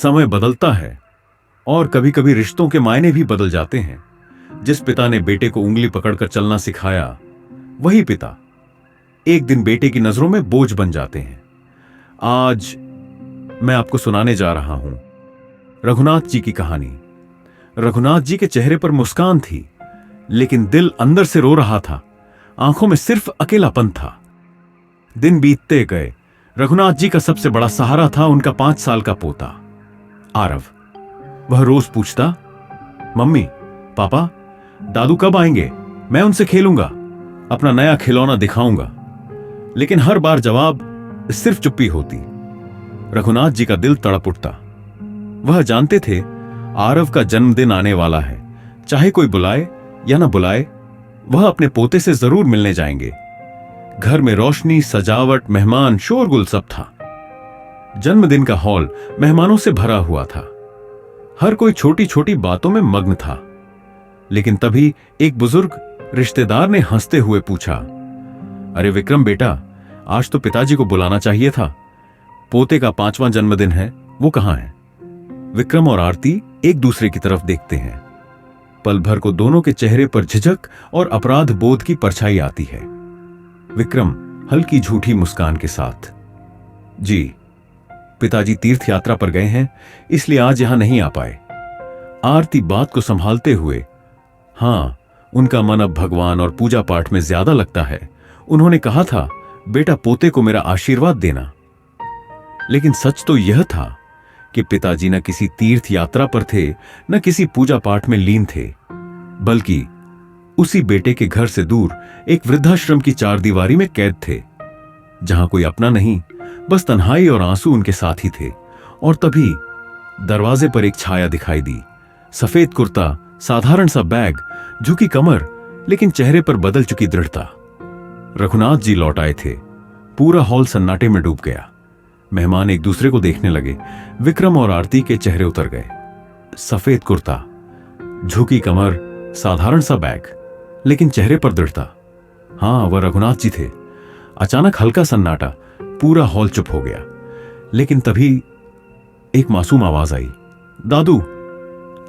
समय बदलता है और कभी कभी रिश्तों के मायने भी बदल जाते हैं। जिस पिता ने बेटे को उंगली पकड़कर चलना सिखाया, वही पिता एक दिन बेटे की नजरों में बोझ बन जाते हैं। आज मैं आपको सुनाने जा रहा हूं रघुनाथ जी की कहानी। रघुनाथ जी के चेहरे पर मुस्कान थी, लेकिन दिल अंदर से रो रहा था। आंखों में सिर्फ अकेलापन था। दिन बीतते गए। रघुनाथ जी का सबसे बड़ा सहारा था उनका 5 साल का पोता आरव। वह रोज पूछता, मम्मी, पापा, दादू कब आएंगे? मैं उनसे खेलूंगा, अपना नया खिलौना दिखाऊंगा। लेकिन हर बार जवाब सिर्फ चुप्पी होती। रघुनाथ जी का दिल तड़प उठता। वह जानते थे आरव का जन्मदिन आने वाला है। चाहे कोई बुलाए या ना बुलाए, वह अपने पोते से जरूर मिलने जाएंगे। घर में रोशनी, सजावट, मेहमान, शोरगुल सब था। जन्मदिन का हॉल मेहमानों से भरा हुआ था। हर कोई छोटी छोटी बातों में मग्न था। लेकिन तभी एक बुजुर्ग रिश्तेदार ने हंसते हुए पूछा, अरे विक्रम बेटा, आज तो पिताजी को बुलाना चाहिए था। पोते का 5वां जन्मदिन है, वो कहां है? विक्रम और आरती एक दूसरे की तरफ देखते हैं। पल भर को दोनों के चेहरे पर झिझक और अपराध बोध की परछाई आती है। विक्रम हल्की झूठी मुस्कान के साथ, जी, पिताजी तीर्थ यात्रा पर गए हैं, इसलिए आज यहां नहीं आ पाए। आरती बात को संभालते हुए, हां, उनका मन अब भगवान और पूजा पाठ में ज्यादा लगता है। उन्होंने कहा था, बेटा पोते को मेरा आशीर्वाद देना। लेकिन सच तो यह था कि पिताजी न किसी तीर्थ यात्रा पर थे, न किसी पूजा पाठ में लीन थे, बल्कि उसी बेटे के घर से दूर एक वृद्धाश्रम की 4 दीवारी में कैद थे, जहां कोई अपना नहीं, बस तन्हाई और आंसू उनके साथी थे। और तभी दरवाजे पर एक छाया दिखाई दी। सफेद कुर्ता, साधारण सा बैग, झुकी कमर, लेकिन चेहरे पर बदल चुकी दृढ़ता। रघुनाथ जी लौट आए थे। पूरा हॉल सन्नाटे में डूब गया। मेहमान एक दूसरे को देखने लगे। विक्रम और आरती के चेहरे उतर गए। सफेद कुर्ता, झुकी कमर, साधारण सा बैग, लेकिन चेहरे पर दृढ़ता। हां, वह रघुनाथ जी थे। अचानक हल्का सन्नाटा, पूरा हॉल चुप हो गया। लेकिन तभी एक मासूम आवाज आई, दादू।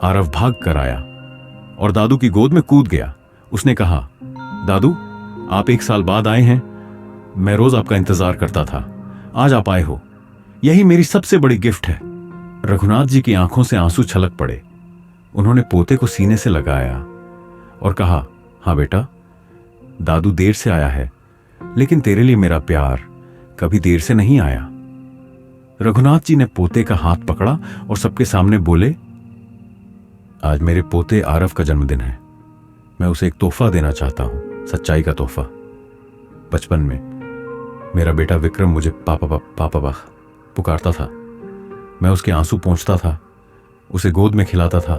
आरव भाग कर आया और दादू की गोद में कूद गया। उसने कहा, दादू, आप 1 साल बाद आए हैं। मैं रोज आपका इंतजार करता था, आज आप आए हो, यही मेरी सबसे बड़ी गिफ्ट है। रघुनाथ जी की आंखों से आंसू छलक पड़े। उन्होंने पोते को सीने से लगाया और कहा, हां बेटा, दादू देर से आया है, लेकिन तेरे लिए मेरा प्यार कभी देर से नहीं आया। रघुनाथ जी ने पोते का हाथ पकड़ा और सबके सामने बोले, आज मेरे पोते आरव का जन्मदिन है। मैं उसे एक तोहफा देना चाहता हूं, सच्चाई का तोहफा। बचपन में मेरा बेटा विक्रम मुझे पापा पापा पुकारता था। मैं उसके आंसू पोंछता था, उसे गोद में खिलाता था।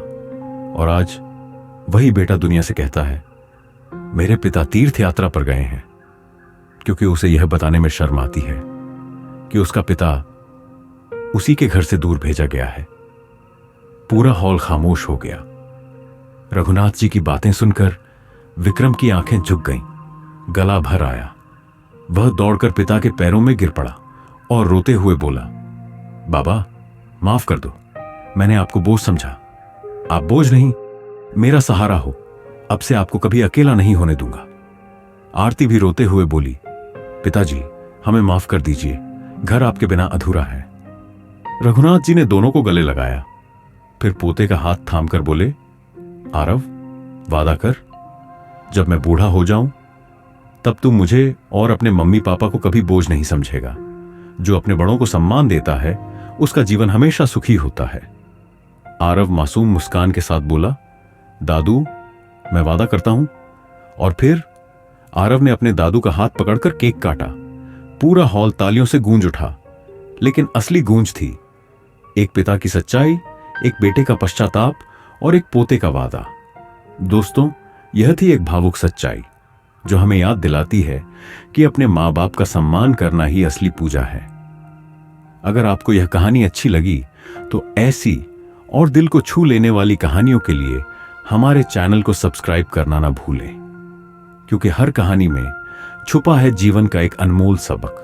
और आज वही बेटा दुनिया से कहता है, मेरे पिता तीर्थ यात्रा पर गए हैं, क्योंकि उसे यह बताने में शर्म आती है कि उसका पिता उसी के घर से दूर भेजा गया है। पूरा हॉल खामोश हो गया। रघुनाथ जी की बातें सुनकर विक्रम की आंखें झुक गईं, गला भर आया। वह दौड़कर पिता के पैरों में गिर पड़ा और रोते हुए बोला, बाबा, माफ कर दो, मैंने आपको बोझ समझा। आप बोझ नहीं, मेरा सहारा हो। अब से आपको कभी अकेला नहीं होने दूंगा। आरती भी रोते हुए बोली, पिताजी, हमें माफ कर दीजिए, घर आपके बिना अधूरा है। रघुनाथ जी ने दोनों को गले लगाया, फिर पोते का हाथ थामकर बोले, आरव, वादा कर, जब मैं बूढ़ा हो जाऊं तब तू मुझे और अपने मम्मी पापा को कभी बोझ नहीं समझेगा। जो अपने बड़ों को सम्मान देता है, उसका जीवन हमेशा सुखी होता है। आरव मासूम मुस्कान के साथ बोला, दादू, मैं वादा करता हूं। और फिर आरव ने अपने दादू का हाथ पकड़कर केक काटा। पूरा हॉल तालियों से गूंज उठा। लेकिन असली गूंज थी एक पिता की सच्चाई, एक बेटे का पश्चाताप और एक पोते का वादा। दोस्तों, यह थी एक भावुक सच्चाई जो हमें याद दिलाती है कि अपने माँ बाप का सम्मान करना ही असली पूजा है। अगर आपको यह कहानी अच्छी लगी तो ऐसी और दिल को छू लेने वाली कहानियों के लिए हमारे चैनल को सब्सक्राइब करना ना भूलें, क्योंकि हर कहानी में छुपा है जीवन का एक अनमोल सबक।